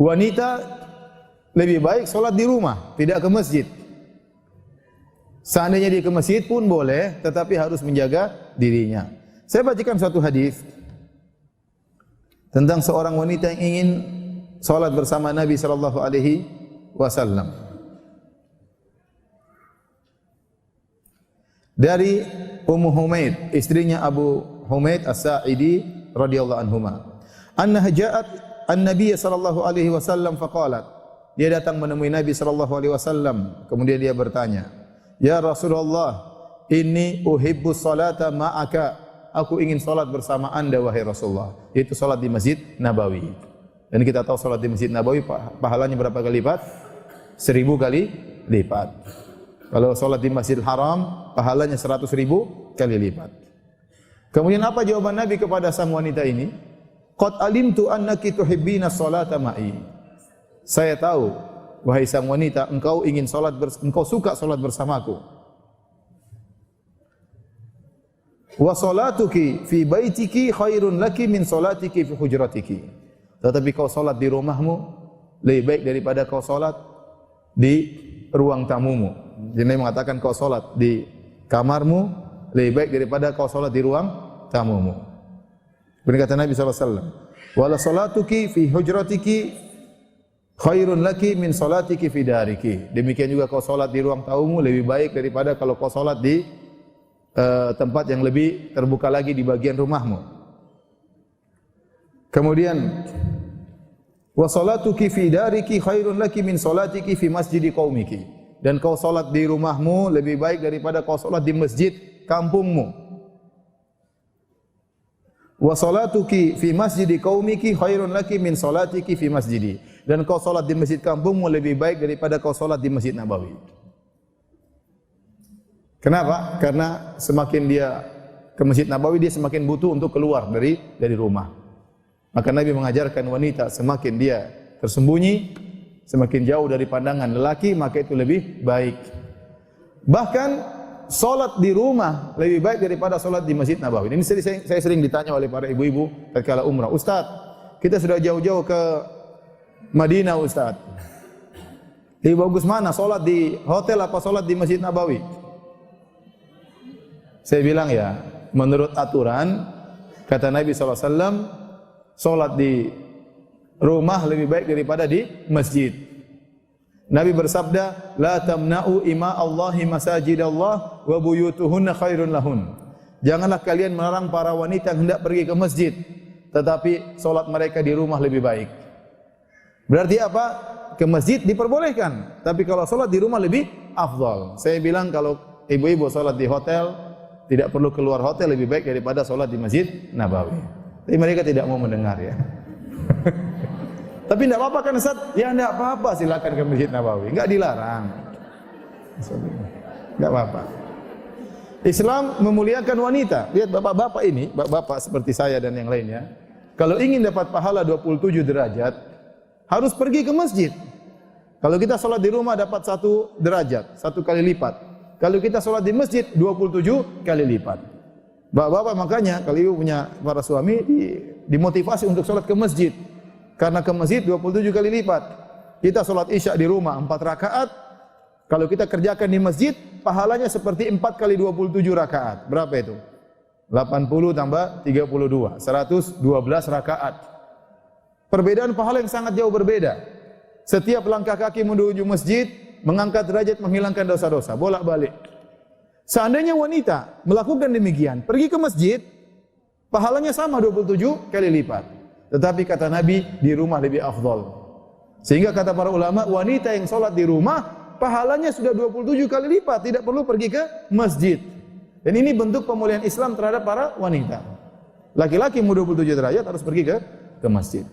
wanita lebih baik sholat di rumah, tidak ke masjid. Seandainya dia ke masjid pun boleh, tetapi harus menjaga dirinya. Saya bacakan suatu hadis tentang seorang wanita yang ingin sholat bersama Nabi sallallahu alaihi wasallam. Dari Ummu Humaid, istrinya Abu Humaid As-Sa'idi radhiyallahu anhuma. Annaha ja'at an-nabiy sallallahu alaihi wasallam faqalat. Dia datang menemui Nabi sallallahu alaihi wasallam, kemudian dia bertanya, "Ya Rasulullah, inni uhibbus salata ma'aka." Aku ingin salat bersama Anda wahai Rasulullah. Itu salat di Masjid Nabawi. Dan kita tahu salat di Masjid Nabawi pahalanya berapa kali lipat? 1000 kali lipat. Kalau salat di Masjidil Haram pahalanya 100.000 kali lipat. Kemudian apa jawaban Nabi kepada sang wanita ini? Qad alimtu annaki tuhibbina sholata ma'i. Saya tahu wahai sang wanita, engkau suka salat bersamaku. Wa salatuki fi baitiki khairun laki min salatiki fi hujratiki. Tetapi kau salat di rumahmu lebih baik daripada kau salat di ruang tamumu. Jadi mengatakan kau salat di kamarmu lebih baik daripada kau salat di ruang tamumu. Benar kata Nabi sallallahu alaihi wasallam, "Wala salatuki fi hujratiki khairun laki min salatiki fi dariki." Demikian juga kau salat di ruang tamumu lebih baik daripada kalau kau salat di tempat yang lebih terbuka lagi di bagian rumahmu. Kemudian wa salatuki fi dariki khairun laki min salatiki fi masjidi qaumiki. Dan kau salat di rumahmu lebih baik daripada kau salat di masjid kampungmu. Wa salatuki fi masjidi qaumiki khairun laki min salatiki fi masjidi. Dan kau salat di masjid kampungmu lebih baik daripada kau salat di Masjid Nabawi. Kenapa? Karena semakin dia ke Masjid Nabawi, dia semakin butuh untuk keluar dari rumah. Maka Nabi mengajarkan wanita, semakin dia tersembunyi, semakin jauh dari pandangan lelaki, maka itu lebih baik. Bahkan salat di rumah lebih baik daripada salat di Masjid Nabawi. Ini saya sering ditanya oleh para ibu-ibu tatkala umrah, "Ustaz, kita sudah jauh-jauh ke Madinah, Ustaz. Lebih bagus mana, salat di hotel apa salat di Masjid Nabawi?" Saya bilang ya, menurut aturan kata Nabi SAW, salat di rumah lebih baik daripada di masjid. Nabi bersabda, "La tamna'u ima Allahi masajidallah wa buyutuhunna khairun lahun." Janganlah kalian melarang para wanita yang hendak pergi ke masjid, tetapi salat mereka di rumah lebih baik. Berarti apa? Ke masjid diperbolehkan, tapi kalau salat di rumah lebih afdal. Saya bilang kalau ibu-ibu salat di hotel, tidak perlu keluar hotel, lebih baik daripada sholat di Masjid Nabawi. Tapi mereka tidak mau mendengar ya. Tapi tidak apa-apa kan Ustaz? Ya tidak apa-apa, silakan ke Masjid Nabawi. Enggak dilarang. Enggak apa-apa. Islam memuliakan wanita. Lihat bapak-bapak ini, bapak-bapak seperti saya dan yang lainnya. Kalau ingin dapat pahala 27 derajat, harus pergi ke masjid. Kalau kita sholat di rumah dapat 1 derajat, 1 kali lipat. Kalau kita sholat di masjid 27 kali lipat. Bapak-bapak makanya kalau ibu punya para suami dimotivasi untuk sholat ke masjid. Karena ke masjid 27 kali lipat. Kita sholat isya di rumah 4 rakaat. Kalau kita kerjakan di masjid, pahalanya seperti 4 kali 27 rakaat. Berapa itu? 80 tambah 32. 112 rakaat. Perbedaan pahala yang sangat jauh berbeda. Setiap langkah kaki menuju masjid, mengangkat derajat, menghilangkan dosa-dosa, bolak-balik. Seandainya wanita melakukan demikian, pergi ke masjid, pahalanya sama 27 kali lipat. Tetapi kata Nabi, di rumah lebih afdal. Sehingga kata para ulama, wanita yang sholat di rumah, pahalanya sudah 27 kali lipat, tidak perlu pergi ke masjid. Dan ini bentuk pemulihan Islam terhadap para wanita. Laki-laki mau 27 derajat harus pergi ke masjid.